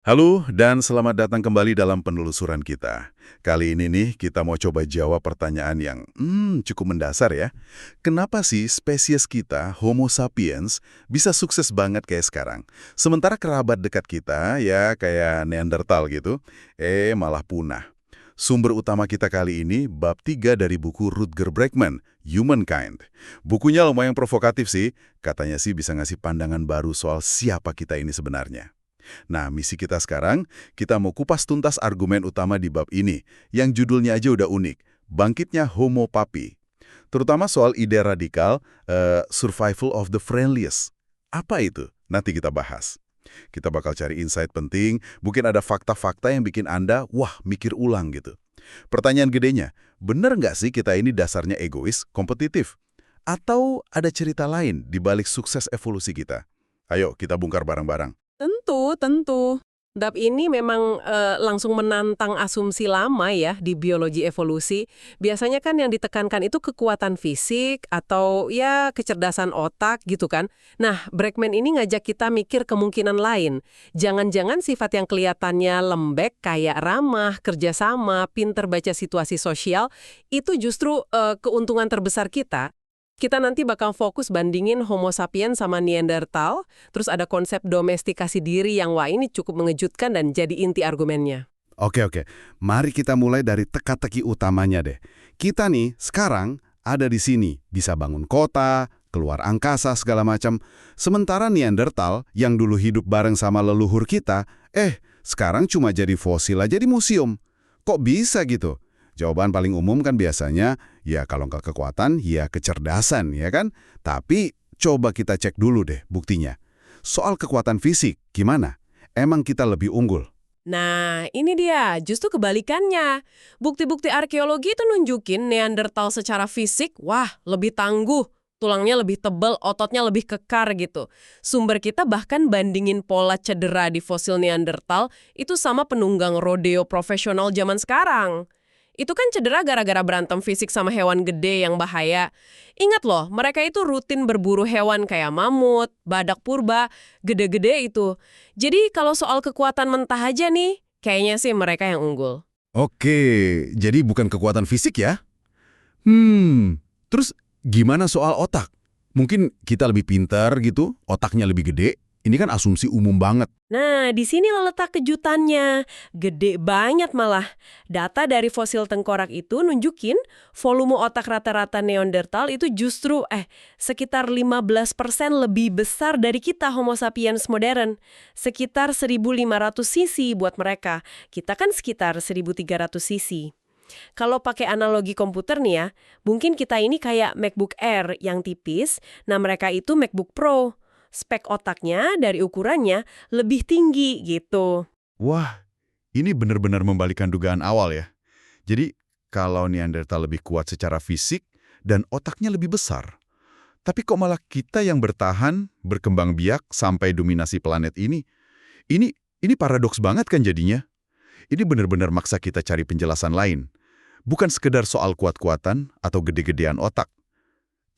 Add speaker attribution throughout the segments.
Speaker 1: Halo dan selamat datang kembali dalam penelusuran kita. Kali ini nih kita mau coba jawab pertanyaan yang cukup mendasar ya. Kenapa sih spesies kita, Homo sapiens, bisa sukses banget kayak sekarang? Sementara kerabat dekat kita, ya kayak Neanderthal gitu, malah punah. Sumber utama kita kali ini bab 3 dari buku Rutger Bregman, Humankind. Bukunya lumayan provokatif sih, katanya sih bisa ngasih pandangan baru soal siapa kita ini sebenarnya. Nah, misi kita sekarang, kita mau kupas tuntas argumen utama di bab ini, yang judulnya aja udah unik, bangkitnya Homo Papi. Terutama soal ide radikal, survival of the friendliest. Apa itu? Nanti kita bahas. Kita bakal cari insight penting, mungkin ada fakta-fakta yang bikin Anda, wah, mikir ulang gitu. Pertanyaan gedenya, bener nggak sih kita ini dasarnya egois, kompetitif? Atau ada cerita lain di balik sukses evolusi kita? Ayo, kita bongkar bareng-bareng.
Speaker 2: Tentu, tentu. Bab ini memang langsung menantang asumsi lama ya di biologi evolusi. Biasanya kan yang ditekankan itu kekuatan fisik atau ya kecerdasan otak gitu kan. Nah, Bregman ini ngajak kita mikir kemungkinan lain. Jangan-jangan sifat yang kelihatannya lembek kayak ramah, kerjasama, pinter baca situasi sosial, itu justru keuntungan terbesar kita. Kita nanti bakal fokus bandingin Homo sapiens sama Neanderthal, terus ada konsep domestikasi diri yang wah ini cukup mengejutkan dan jadi inti argumennya.
Speaker 3: Oke. Mari kita mulai dari teka-teki utamanya deh. Kita nih sekarang ada di sini, bisa bangun kota, keluar angkasa segala macam. Sementara Neanderthal yang dulu hidup bareng sama leluhur kita, sekarang cuma jadi fosil aja di museum. Kok bisa gitu? Jawaban paling umum kan biasanya, ya kalau nggak kekuatan, ya kecerdasan, ya kan? Tapi coba kita cek dulu deh buktinya. Soal kekuatan fisik, gimana? Emang kita lebih unggul?
Speaker 2: Nah, ini dia, justru kebalikannya. Bukti-bukti arkeologi itu nunjukin Neanderthal secara fisik, wah, lebih tangguh. Tulangnya lebih tebal, ototnya lebih kekar gitu. Sumber kita bahkan bandingin pola cedera di fosil Neanderthal itu sama penunggang rodeo profesional zaman sekarang. Itu kan cedera gara-gara berantem fisik sama hewan gede yang bahaya. Ingat loh, mereka itu rutin berburu hewan kayak mamut, badak purba, gede-gede itu. Jadi kalau soal kekuatan mentah aja nih, kayaknya sih mereka yang unggul.
Speaker 3: Oke, jadi bukan kekuatan fisik ya? Terus gimana soal otak? Mungkin kita lebih pintar gitu, otaknya lebih gede. Ini kan asumsi umum banget.
Speaker 2: Nah, di sini letak kejutannya. Gede banget malah. Data dari fosil tengkorak itu nunjukin volume otak rata-rata Neanderthal itu justru sekitar 15% lebih besar dari kita Homo sapiens modern. Sekitar 1.500 cc buat mereka. Kita kan sekitar 1.300 cc. Kalau pakai analogi komputer nih ya, mungkin kita ini kayak MacBook Air yang tipis, nah mereka itu MacBook Pro. Spek otaknya dari ukurannya lebih tinggi gitu.
Speaker 1: Wah, ini benar-benar membalikan dugaan awal ya. Jadi, kalau Neanderthal lebih kuat secara fisik dan otaknya lebih besar. Tapi kok malah kita yang bertahan, berkembang biak sampai dominasi planet ini? Ini paradoks banget kan jadinya? Ini benar-benar maksa kita cari penjelasan lain. Bukan sekedar soal kuat-kuatan atau gede-gedean otak.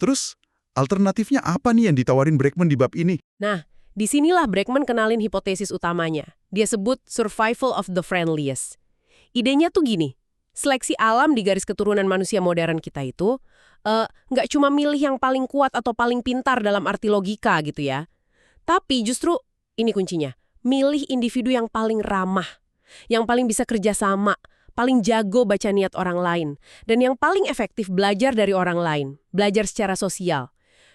Speaker 1: Terus, alternatifnya apa nih yang ditawarin Bregman di bab ini?
Speaker 2: Nah, disinilah Bregman kenalin hipotesis utamanya. Dia sebut survival of the friendliest. Idenya tuh gini, seleksi alam di garis keturunan manusia modern kita itu nggak cuma milih yang paling kuat atau paling pintar dalam arti logika gitu ya. Tapi justru, ini kuncinya, milih individu yang paling ramah, yang paling bisa kerjasama, paling jago baca niat orang lain, dan yang paling efektif belajar dari orang lain, belajar secara sosial.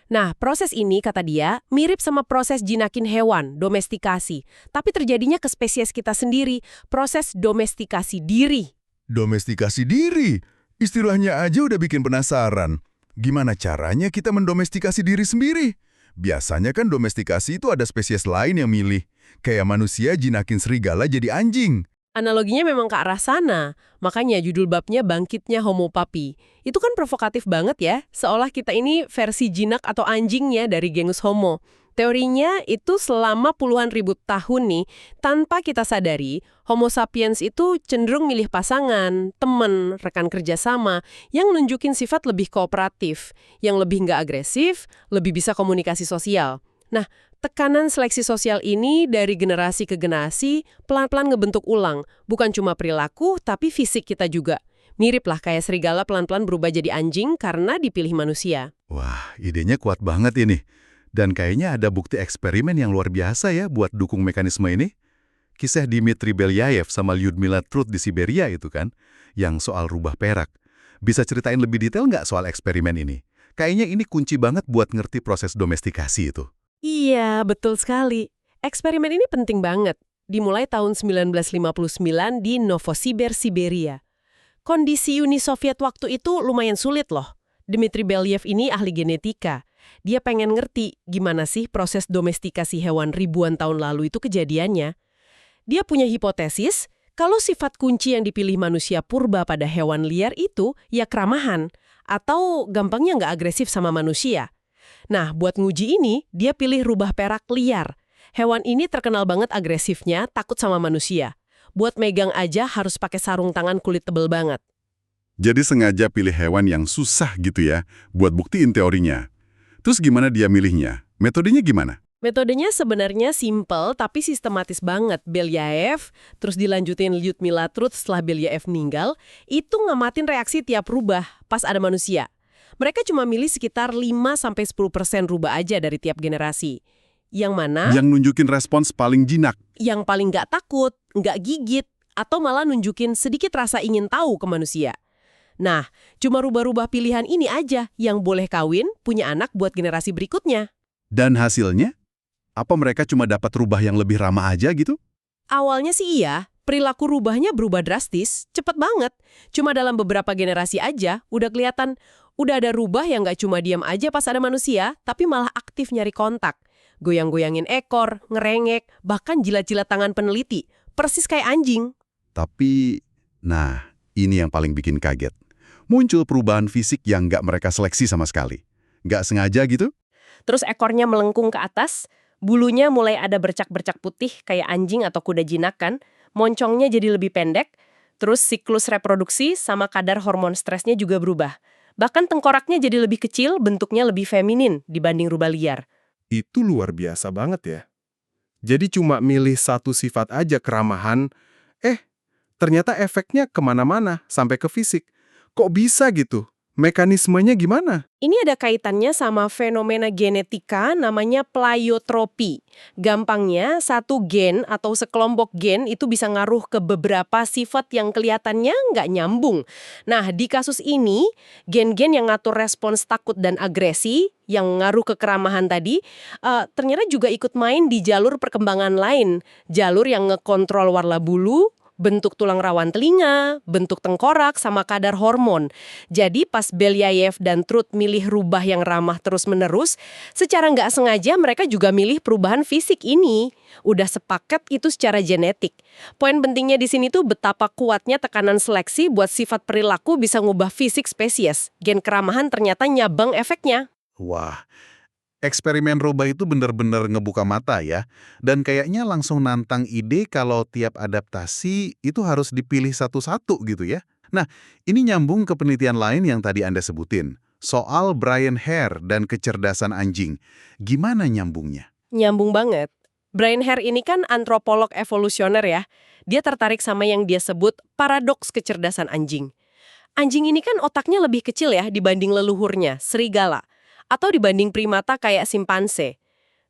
Speaker 2: Nah, proses ini, kata dia, mirip sama proses jinakin hewan, domestikasi. Tapi terjadinya ke spesies kita sendiri, proses domestikasi diri.
Speaker 1: Domestikasi diri? Istilahnya aja udah bikin penasaran. Gimana caranya kita mendomestikasi diri sendiri? Biasanya kan domestikasi itu ada spesies lain yang milih. Kayak manusia jinakin serigala jadi anjing.
Speaker 2: Analoginya memang ke arah sana. Makanya judul babnya Bangkitnya Homo Papi. Itu kan provokatif banget ya, seolah kita ini versi jinak atau anjingnya dari genus Homo. Teorinya itu selama puluhan ribu tahun nih, tanpa kita sadari, Homo sapiens itu cenderung milih pasangan, teman, rekan kerjasama, yang nunjukin sifat lebih kooperatif, yang lebih nggak agresif, lebih bisa komunikasi sosial. Nah, tekanan seleksi sosial ini dari generasi ke generasi pelan-pelan ngebentuk ulang. Bukan cuma perilaku, tapi fisik kita juga. Mirip lah kayak serigala pelan-pelan berubah jadi anjing karena dipilih manusia.
Speaker 1: Wah, idenya kuat banget ini. Dan kayaknya ada bukti eksperimen yang luar biasa ya buat dukung mekanisme ini. Kisah Dmitri Belyaev sama Lyudmila Trut di Siberia itu kan, yang soal rubah perak. Bisa ceritain lebih detail nggak soal eksperimen ini? Kayaknya ini kunci banget buat ngerti proses domestikasi itu.
Speaker 2: Iya, betul sekali. Eksperimen ini penting banget. Dimulai tahun 1959 di Novosibir, Siberia. Kondisi Uni Soviet waktu itu lumayan sulit loh. Dmitri Belyaev ini ahli genetika. Dia pengen ngerti gimana sih proses domestikasi hewan ribuan tahun lalu itu kejadiannya. Dia punya hipotesis kalau sifat kunci yang dipilih manusia purba pada hewan liar itu ya keramahan, atau gampangnya nggak agresif sama manusia. Nah, buat nguji ini, dia pilih rubah perak liar. Hewan ini terkenal banget agresifnya, takut sama manusia. Buat megang aja harus pakai sarung tangan kulit tebel banget.
Speaker 1: Jadi sengaja pilih hewan yang susah gitu ya, buat buktiin teorinya. Terus gimana dia milihnya? Metodenya gimana?
Speaker 2: Metodenya sebenarnya simple tapi sistematis banget. Belyaev, terus dilanjutin Lyudmila Trut setelah Belyaev meninggal, itu ngamatin reaksi tiap rubah pas ada manusia. Mereka cuma milih sekitar 5-10% rubah aja dari tiap generasi. Yang mana?
Speaker 1: Yang nunjukin respons paling jinak.
Speaker 2: Yang paling nggak takut, nggak gigit, atau malah nunjukin sedikit rasa ingin tahu ke manusia. Nah, cuma rubah-rubah pilihan ini aja yang boleh kawin, punya anak buat generasi berikutnya.
Speaker 1: Dan hasilnya? Apa mereka cuma dapat rubah yang lebih ramah aja gitu?
Speaker 2: Awalnya sih iya, perilaku rubahnya berubah drastis, cepet banget. Cuma dalam beberapa generasi aja, udah kelihatan, udah ada rubah yang nggak cuma diam aja pas ada manusia, tapi malah aktif nyari kontak. Goyang-goyangin ekor, ngerengek, bahkan jilat-jilat tangan peneliti. Persis kayak anjing.
Speaker 1: Tapi, nah, ini yang paling bikin kaget. Muncul perubahan fisik yang nggak mereka seleksi sama sekali. Nggak sengaja gitu?
Speaker 2: Terus ekornya melengkung ke atas, bulunya mulai ada bercak-bercak putih kayak anjing atau kuda jinak kan, moncongnya jadi lebih pendek, terus siklus reproduksi sama kadar hormon stresnya juga berubah. Bahkan tengkoraknya jadi lebih kecil, bentuknya lebih feminin dibanding rubah liar.
Speaker 4: Itu luar biasa banget ya. Jadi cuma milih satu sifat aja keramahan, ternyata efeknya kemana-mana, sampai ke fisik. Kok bisa gitu? Mekanismenya gimana?
Speaker 2: Ini ada kaitannya sama fenomena genetika namanya pleiotropi. Gampangnya, satu gen atau sekelompok gen itu bisa ngaruh ke beberapa sifat yang kelihatannya nggak nyambung. Nah, di kasus ini, gen-gen yang ngatur respons takut dan agresi, yang ngaruh ke keramahan tadi, ternyata juga ikut main di jalur perkembangan lain. Jalur yang ngekontrol warna bulu, bentuk tulang rawan telinga, bentuk tengkorak, sama kadar hormon. Jadi pas Belyaev dan Trut milih rubah yang ramah terus-menerus, secara nggak sengaja mereka juga milih perubahan fisik ini. Udah sepaket itu secara genetik. Poin pentingnya di sini tuh betapa kuatnya tekanan seleksi buat sifat perilaku bisa ngubah fisik spesies. Gen keramahan ternyata nyabang efeknya.
Speaker 1: Wah, eksperimen rubah itu benar-benar ngebuka mata ya. Dan kayaknya langsung nantang ide kalau tiap adaptasi itu harus dipilih satu-satu gitu ya. Nah, ini nyambung ke penelitian lain yang tadi Anda sebutin. Soal Brian Hare dan kecerdasan anjing. Gimana nyambungnya?
Speaker 2: Nyambung banget. Brian Hare ini kan antropolog evolusioner ya. Dia tertarik sama yang dia sebut paradoks kecerdasan anjing. Anjing ini kan otaknya lebih kecil ya dibanding leluhurnya, serigala. Atau dibanding primata kayak simpanse.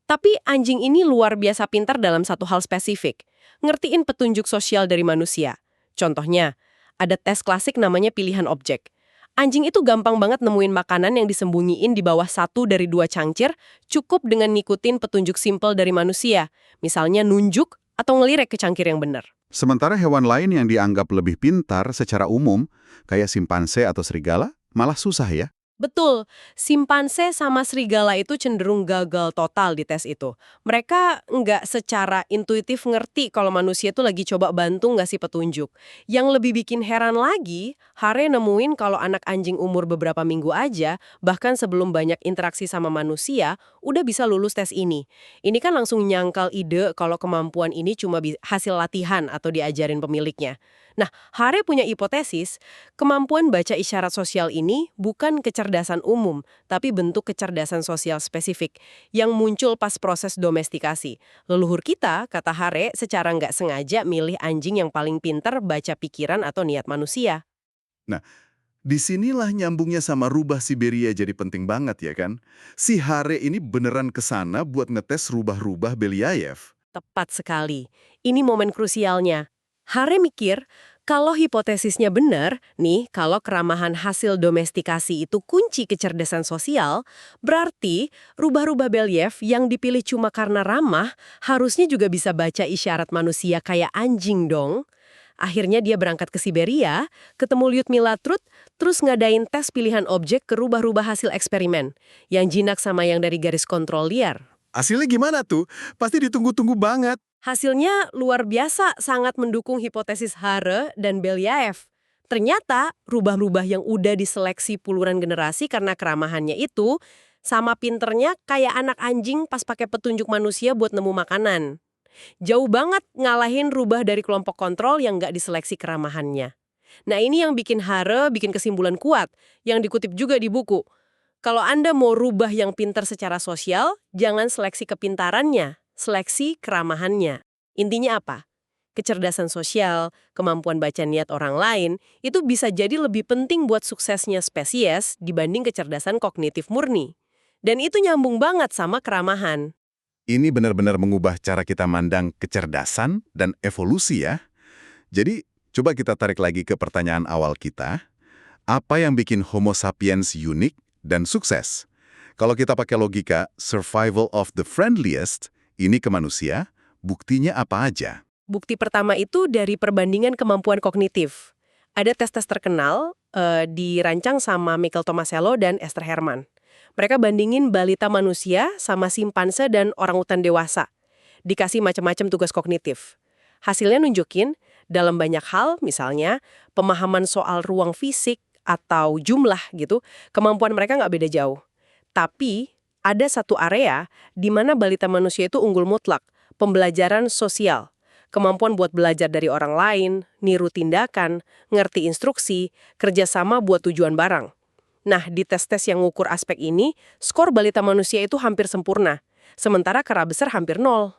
Speaker 2: Tapi anjing ini luar biasa pintar dalam satu hal spesifik. Ngertiin petunjuk sosial dari manusia. Contohnya, ada tes klasik namanya pilihan objek. Anjing itu gampang banget nemuin makanan yang disembunyiin di bawah 1 dari 2 cangkir, cukup dengan ngikutin petunjuk simpel dari manusia. Misalnya nunjuk atau ngelirik ke cangkir yang benar.
Speaker 1: Sementara hewan lain yang dianggap lebih pintar secara umum, kayak simpanse atau serigala, malah susah ya.
Speaker 2: Betul, simpanse sama serigala itu cenderung gagal total di tes itu. Mereka nggak secara intuitif ngerti kalau manusia itu lagi coba bantu ngasih petunjuk. Yang lebih bikin heran lagi, Hare nemuin kalau anak anjing umur beberapa minggu aja, bahkan sebelum banyak interaksi sama manusia, udah bisa lulus tes ini. Ini kan langsung nyangkal ide kalau kemampuan ini cuma hasil latihan atau diajarin pemiliknya. Nah, Hare punya hipotesis, kemampuan baca isyarat sosial ini bukan kecerdasan umum, tapi bentuk kecerdasan sosial spesifik yang muncul pas proses domestikasi. Leluhur kita, kata Hare, secara nggak sengaja milih anjing yang paling pinter baca pikiran atau niat manusia.
Speaker 1: Nah, disinilah nyambungnya sama rubah Siberia jadi penting banget ya kan? Si Hare ini beneran kesana buat ngetes rubah-rubah Belyayev.
Speaker 2: Tepat sekali. Ini momen krusialnya. Hare mikir, kalau hipotesisnya benar, nih, kalau keramahan hasil domestikasi itu kunci kecerdasan sosial, berarti rubah-rubah Belyayev yang dipilih cuma karena ramah, harusnya juga bisa baca isyarat manusia kayak anjing dong. Akhirnya dia berangkat ke Siberia, ketemu Lyudmila Trut, terus ngadain tes pilihan objek ke rubah-rubah hasil eksperimen, yang jinak sama yang dari garis kontrol liar.
Speaker 4: Hasilnya gimana tuh? Pasti ditunggu-tunggu banget.
Speaker 2: Hasilnya luar biasa sangat mendukung hipotesis Hare dan Belyayev. Ternyata rubah-rubah yang udah diseleksi puluhan generasi karena keramahannya itu sama pinternya kayak anak anjing pas pakai petunjuk manusia buat nemu makanan. Jauh banget ngalahin rubah dari kelompok kontrol yang nggak diseleksi keramahannya. Nah ini yang bikin Hare bikin kesimpulan kuat yang dikutip juga di buku. Kalau Anda mau rubah yang pintar secara sosial, jangan seleksi kepintarannya, seleksi keramahannya. Intinya apa? Kecerdasan sosial, kemampuan baca niat orang lain, itu bisa jadi lebih penting buat suksesnya spesies dibanding kecerdasan kognitif murni. Dan itu nyambung banget sama keramahan.
Speaker 1: Ini benar-benar mengubah cara kita mandang kecerdasan dan evolusi ya. Jadi, coba kita tarik lagi ke pertanyaan awal kita. Apa yang bikin Homo sapiens unik dan sukses? Kalau kita pakai logika survival of the friendliest, ini ke manusia, buktinya apa aja?
Speaker 2: Bukti pertama itu dari perbandingan kemampuan kognitif. Ada tes-tes terkenal dirancang sama Michael Tomasello dan Esther Herman. Mereka bandingin balita manusia sama simpanse dan orangutan dewasa. Dikasih macam-macam tugas kognitif. Hasilnya nunjukin, dalam banyak hal, misalnya pemahaman soal ruang fisik atau jumlah gitu, kemampuan mereka nggak beda jauh. Tapi, ada satu area di mana balita manusia itu unggul mutlak, pembelajaran sosial. Kemampuan buat belajar dari orang lain, niru tindakan, ngerti instruksi, kerjasama buat tujuan barang. Nah, di tes-tes yang ngukur aspek ini, skor balita manusia itu hampir sempurna. Sementara kera besar hampir 0.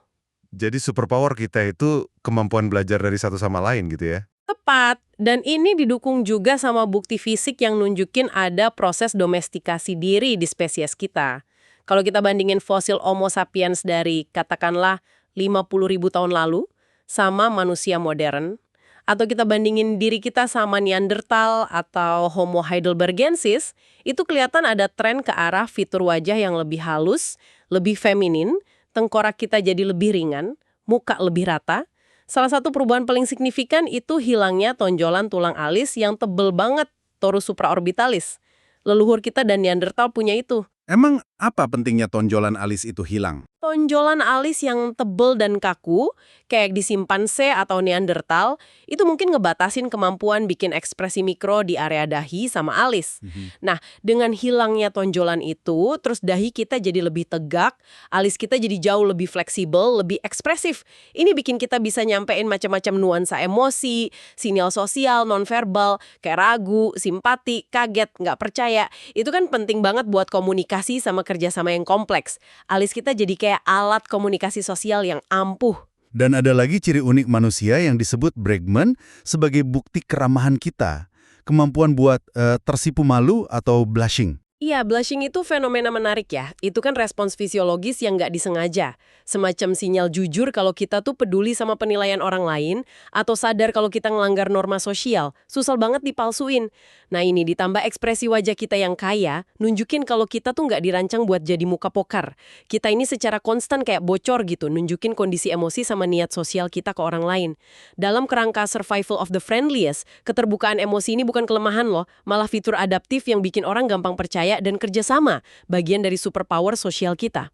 Speaker 3: Jadi superpower kita itu kemampuan belajar dari satu sama lain gitu ya?
Speaker 2: Tepat. Dan ini didukung juga sama bukti fisik yang nunjukin ada proses domestikasi diri di spesies kita. Kalau kita bandingin fosil Homo sapiens dari katakanlah 50.000 tahun lalu sama manusia modern, atau kita bandingin diri kita sama Neanderthal atau Homo heidelbergensis, itu kelihatan ada tren ke arah fitur wajah yang lebih halus, lebih feminin, tengkorak kita jadi lebih ringan, muka lebih rata. Salah satu perubahan paling signifikan itu hilangnya tonjolan tulang alis yang tebel banget, torus supraorbitalis. Leluhur kita dan Neanderthal punya itu.
Speaker 3: Emang apa pentingnya tonjolan alis itu hilang?
Speaker 2: Tonjolan alis yang tebel dan kaku, kayak di simpanse atau Neanderthal, itu mungkin ngebatasin kemampuan bikin ekspresi mikro di area dahi sama alis. Nah, dengan hilangnya tonjolan itu, terus dahi kita jadi lebih tegak, alis kita jadi jauh lebih fleksibel, lebih ekspresif. Ini bikin kita bisa nyampein macam-macam nuansa emosi, sinyal sosial, nonverbal, kayak ragu, simpati, kaget, nggak percaya. Itu kan penting banget buat komunikasi sama kerjasama yang kompleks. Alis kita jadi kayak alat komunikasi sosial yang ampuh.
Speaker 3: Dan ada lagi ciri unik manusia yang disebut Bregman sebagai bukti keramahan kita. Kemampuan buat tersipu malu atau blushing.
Speaker 2: Iya, blushing itu fenomena menarik ya. Itu kan respons fisiologis yang nggak disengaja. Semacam sinyal jujur kalau kita tuh peduli sama penilaian orang lain atau sadar kalau kita ngelanggar norma sosial. Susah banget dipalsuin. Nah ini ditambah ekspresi wajah kita yang kaya, nunjukin kalau kita tuh nggak dirancang buat jadi muka pokar. Kita ini secara konstan kayak bocor gitu, nunjukin kondisi emosi sama niat sosial kita ke orang lain. Dalam kerangka survival of the friendliest, keterbukaan emosi ini bukan kelemahan loh, malah fitur adaptif yang bikin orang gampang percaya dan kerjasama, bagian dari superpower sosial kita.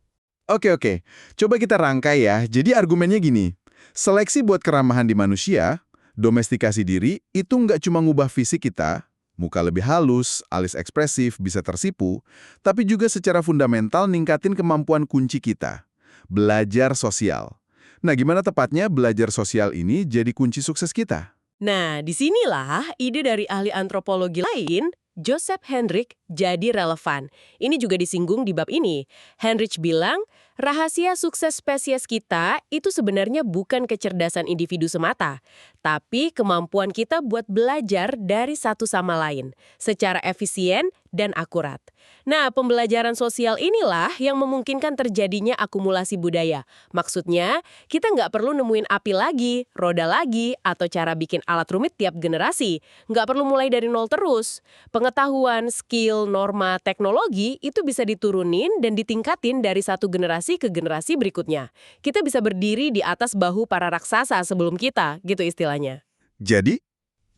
Speaker 1: Oke. Coba kita rangkai ya. Jadi argumennya gini, seleksi buat keramahan di manusia, domestikasi diri, itu nggak cuma ngubah fisik kita, muka lebih halus, alis ekspresif, bisa tersipu, tapi juga secara fundamental ningkatin kemampuan kunci kita, belajar sosial. Nah, gimana tepatnya belajar sosial ini jadi kunci sukses kita?
Speaker 2: Nah, disinilah ide dari ahli antropologi lain, Joseph Henrich, jadi relevan. Ini juga disinggung di bab ini. Henrich bilang, rahasia sukses spesies kita itu sebenarnya bukan kecerdasan individu semata, tapi kemampuan kita buat belajar dari satu sama lain, secara efisien dan akurat. Nah, pembelajaran sosial inilah yang memungkinkan terjadinya akumulasi budaya. Maksudnya, kita nggak perlu nemuin api lagi, roda lagi, atau cara bikin alat rumit tiap generasi. Nggak perlu mulai dari nol terus. Pengetahuan, skill, norma, teknologi itu bisa diturunin dan ditingkatin dari satu generasi ke generasi berikutnya. Kita bisa berdiri di atas bahu para raksasa sebelum kita, gitu istilahnya.
Speaker 1: Jadi,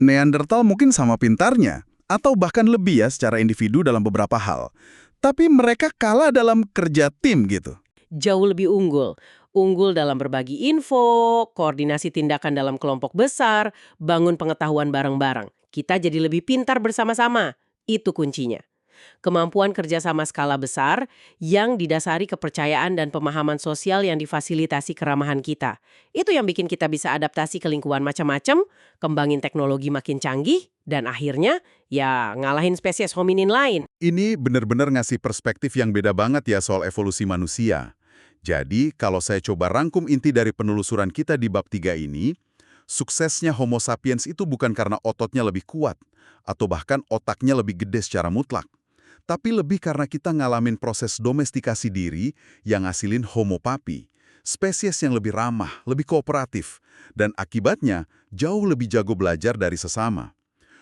Speaker 1: Neandertal mungkin sama pintarnya, atau bahkan lebih ya secara individu dalam beberapa hal. Tapi mereka kalah dalam kerja tim gitu.
Speaker 2: Jauh lebih unggul. Unggul dalam berbagi info, koordinasi tindakan dalam kelompok besar, bangun pengetahuan bareng-bareng. Kita jadi lebih pintar bersama-sama. Itu kuncinya. Kemampuan kerjasama skala besar yang didasari kepercayaan dan pemahaman sosial yang difasilitasi keramahan kita. Itu yang bikin kita bisa adaptasi ke lingkungan macam-macam, kembangin teknologi makin canggih, dan akhirnya ya ngalahin spesies hominin lain.
Speaker 1: Ini benar-benar ngasih perspektif yang beda banget ya soal evolusi manusia. Jadi, kalau saya coba rangkum inti dari penelusuran kita di bab 3 ini, suksesnya Homo sapiens itu bukan karena ototnya lebih kuat, atau bahkan otaknya lebih gede secara mutlak. Tapi lebih karena kita ngalamin proses domestikasi diri yang ngasilin Homo papi, spesies yang lebih ramah, lebih kooperatif, dan akibatnya jauh lebih jago belajar dari sesama.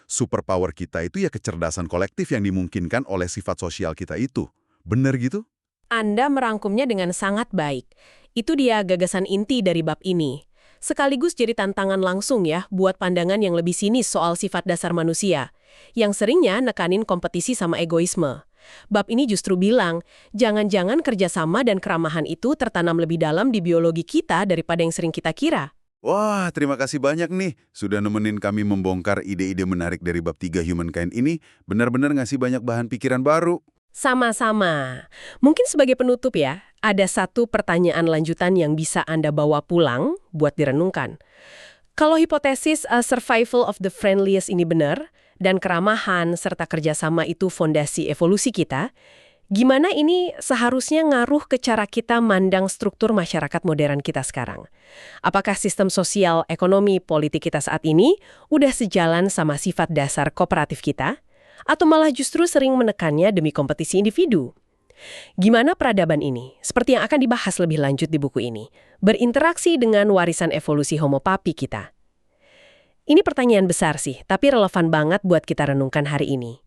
Speaker 1: Superpower kita itu ya kecerdasan kolektif yang dimungkinkan oleh sifat sosial kita itu. Bener gitu?
Speaker 2: Anda merangkumnya dengan sangat baik. Itu dia gagasan inti dari bab ini. Sekaligus jadi tantangan langsung ya buat pandangan yang lebih sinis soal sifat dasar manusia, yang seringnya nekanin kompetisi sama egoisme. Bab ini justru bilang, jangan-jangan kerjasama dan keramahan itu tertanam lebih dalam di biologi kita daripada yang sering kita kira.
Speaker 1: Wah, terima kasih banyak nih sudah nemenin kami membongkar ide-ide menarik dari bab 3 Humankind ini. Benar-benar ngasih banyak bahan pikiran baru.
Speaker 2: Sama-sama. Mungkin sebagai penutup ya, ada satu pertanyaan lanjutan yang bisa Anda bawa pulang buat direnungkan. Kalau hipotesis survival of the friendliest ini benar, dan keramahan serta kerjasama itu fondasi evolusi kita, gimana ini seharusnya ngaruh ke cara kita mandang struktur masyarakat modern kita sekarang? Apakah sistem sosial, ekonomi, politik kita saat ini udah sejalan sama sifat dasar kooperatif kita? Atau malah justru sering menekannya demi kompetisi individu? Gimana peradaban ini, seperti yang akan dibahas lebih lanjut di buku ini, berinteraksi dengan warisan evolusi Homo papi kita? Ini pertanyaan besar sih, tapi relevan banget buat kita renungkan hari ini.